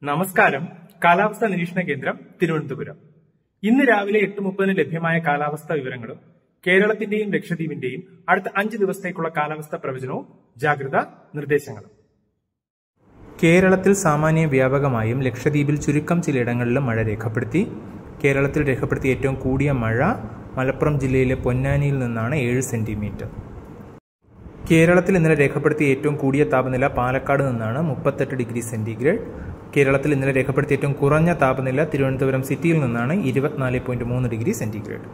നമസ്കാരം. കാലാവസ്ഥാ നിരീക്ഷണ കേന്ദ്രം തിരുവനന്തപുരം. ഇന്ന് രാവിലെ 8:30 ലഭ്യമായ കാലാവസ്ഥാ വിവരങ്ങളും കേരളത്തിന്റെയും ലക്ഷദ്വീപിന്റെയും അടുത്ത 5 ദിവസത്തേക്കുള്ള കാലാവസ്ഥാ പ്രവചനവും ജാഗ്രതാ നിർദ്ദേശങ്ങളും. കേരളത്തിൽ സാമാന്യ വ്യാപകമായും ലക്ഷദ്വീപിൽ ചുരുക്കം ചിലയിടങ്ങളിലും മഴ രേഖപ്പെടുത്തി. കേരളത്തിൽ രേഖപ്പെടുത്തിയ ഏറ്റവും കൂടിയ മഴ മലപ്പുറം ജില്ലയിലെ പൊന്നാനിയിൽ നിന്നാണ് 7 സെന്റിമീറ്റർ. കേരളത്തിൽ ഇന്നലെ രേഖപ്പെടുത്തിയ ഏറ്റവും കൂടിയ താപനില പാലക്കാട് നിന്നാണ് 38 ഡിഗ്രി സെന്റിഗ്രേഡ്. കേരളത്തിൽ ഇന്നലെ രേഖപ്പെടുത്തിയ ഏറ്റവും കുറഞ്ഞ താപനില തിരുവനന്തപുരം സിറ്റിയിൽ നിന്നാണ് 24.3 ഡിഗ്രി സെന്റിഗ്രേഡ്.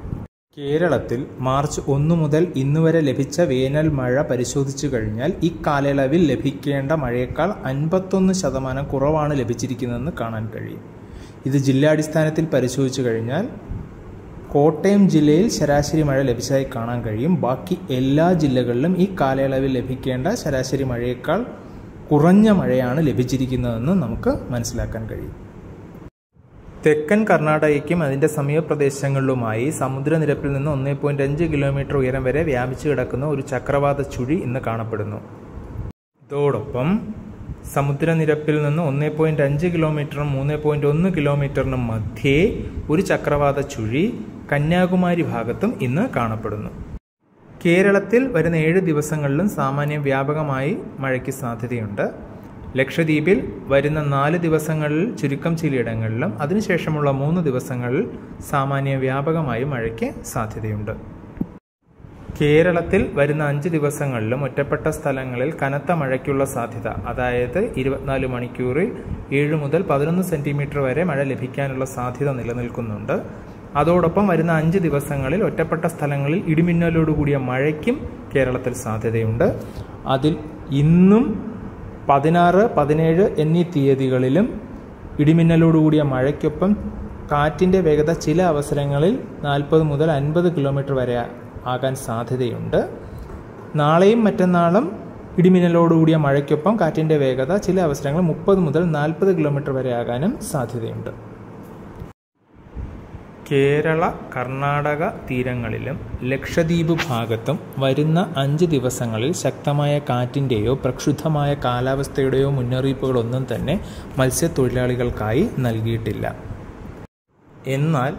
കേരളത്തിൽ മാർച്ച് 1 മുതൽ ഇന്നുവരെ ലഭിച്ച വേനൽ മഴ പരിശോധിച്ചു കഴിഞ്ഞാൽ ഇക്കാലയളവിൽ ലഭിക്കേണ്ട മഴയേക്കാൾ 51% കുറവാണ് ലഭിച്ചിരിക്കുന്നതെന്ന് കാണാൻ കഴിയും. ഇത് ജില്ലാടിസ്ഥാനത്തിൽ പരിശോധിച്ചു കഴിഞ്ഞാൽ കോട്ടയം ജില്ലയിൽ ശരാശരി മഴ ലഭിച്ചതായി കാണാൻ കഴിയും. ബാക്കി എല്ലാ ജില്ലകളിലും ഈ കാലയളവിൽ ലഭിക്കേണ്ട ശരാശരി മഴയേക്കാൾ കുറഞ്ഞ മഴയാണ് ലഭിച്ചിരിക്കുന്നതെന്ന് നമുക്ക് മനസ്സിലാക്കാൻ കഴിയും. തെക്കൻ കർണാടകയ്ക്കും അതിന്റെ സമീപ പ്രദേശങ്ങളിലുമായി സമുദ്രനിരപ്പിൽ നിന്ന് 1.5 കിലോമീറ്റർ ഉയരം വരെ വ്യാപിച്ചു കിടക്കുന്ന ഒരു ചക്രവാത ചുഴി ഇന്ന് കാണപ്പെടുന്നു. ഇതോടൊപ്പം സമുദ്രനിരപ്പിൽ നിന്ന് 1.5 കിലോമീറ്ററിനും 3.1 കിലോമീറ്ററിനും മധ്യേ ഒരു ചക്രവാത ചുഴി കന്യാകുമാരി ഭാഗത്തും ഇന്ന് കാണപ്പെടുന്നു. കേരളത്തിൽ വരുന്ന 7 ദിവസങ്ങളിലും സാമാന്യം വ്യാപകമായി മഴയ്ക്ക് സാധ്യതയുണ്ട്. ലക്ഷദ്വീപിൽ വരുന്ന 4 ദിവസങ്ങളിൽ ചുരുക്കം ചിലയിടങ്ങളിലും അതിനുശേഷമുള്ള 3 ദിവസങ്ങളിൽ സാമാന്യ വ്യാപകമായി മഴയ്ക്ക് സാധ്യതയുണ്ട്. കേരളത്തിൽ വരുന്ന 5 ദിവസങ്ങളിലും ഒറ്റപ്പെട്ട സ്ഥലങ്ങളിൽ കനത്ത മഴയ്ക്കുള്ള സാധ്യത, അതായത് 24 മണിക്കൂറിൽ 7 മുതൽ 11 സെന്റിമീറ്റർ വരെ മഴ ലഭിക്കാനുള്ള സാധ്യത നിലനിൽക്കുന്നുണ്ട്. അതോടൊപ്പം വരുന്ന 5 ദിവസങ്ങളിൽ ഒറ്റപ്പെട്ട സ്ഥലങ്ങളിൽ ഇടിമിന്നലോടുകൂടിയ മഴയ്ക്കും കേരളത്തിൽ സാധ്യതയുണ്ട്. അതിൽ ഇന്നും 16, 17 എന്നീ തീയതികളിലും ഇടിമിന്നലോടുകൂടിയ മഴയ്ക്കൊപ്പം കാറ്റിൻ്റെ വേഗത ചില അവസരങ്ങളിൽ 40 മുതൽ 50 കിലോമീറ്റർ വരെ ആകാൻ സാധ്യതയുണ്ട്. നാളെയും മറ്റന്നാളും ഇടിമിന്നലോടുകൂടിയ മഴയ്ക്കൊപ്പം കാറ്റിൻ്റെ വേഗത ചില അവസരങ്ങളിൽ 30 മുതൽ 40 കിലോമീറ്റർ വരെ ആകാനും സാധ്യതയുണ്ട്. കേരള കർണാടക തീരങ്ങളിലും ലക്ഷദ്വീപ് ഭാഗത്തും വരുന്ന 5 ദിവസങ്ങളിൽ ശക്തമായ കാറ്റിൻ്റെയോ പ്രക്ഷുബ്ധമായ കാലാവസ്ഥയുടെയോ മുന്നറിയിപ്പുകളൊന്നും തന്നെ മത്സ്യത്തൊഴിലാളികൾക്കായി നൽകിയിട്ടില്ല. എന്നാൽ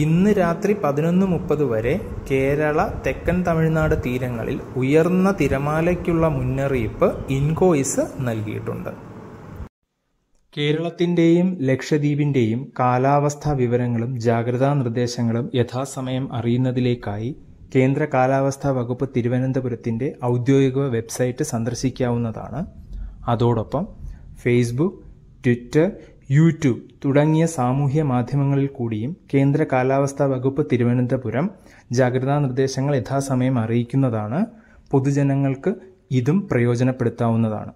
ഇന്ന് രാത്രി 11:30 വരെ കേരള തെക്കൻ തമിഴ്നാട് തീരങ്ങളിൽ ഉയർന്ന തിരമാലയ്ക്കുള്ള മുന്നറിയിപ്പ് ഇൻകോയിസ് നൽകിയിട്ടുണ്ട്. കേരളത്തിൻ്റെയും ലക്ഷദ്വീപിൻ്റെയും കാലാവസ്ഥാ വിവരങ്ങളും ജാഗ്രതാ നിർദ്ദേശങ്ങളും യഥാസമയം അറിയുന്നതിലേക്കായി കേന്ദ്ര കാലാവസ്ഥാ വകുപ്പ് തിരുവനന്തപുരത്തിൻ്റെ ഔദ്യോഗിക വെബ്സൈറ്റ് സന്ദർശിക്കാവുന്നതാണ്. അതോടൊപ്പം ഫേസ്ബുക്ക്, ട്വിറ്റർ, യൂട്യൂബ് തുടങ്ങിയ സാമൂഹ്യ മാധ്യമങ്ങളിൽ കൂടിയും കേന്ദ്ര കാലാവസ്ഥാ വകുപ്പ് തിരുവനന്തപുരം ജാഗ്രതാ നിർദ്ദേശങ്ങൾ യഥാസമയം അറിയിക്കുന്നതാണ്. പൊതുജനങ്ങൾക്ക് ഇതും പ്രയോജനപ്പെടുത്താവുന്നതാണ്.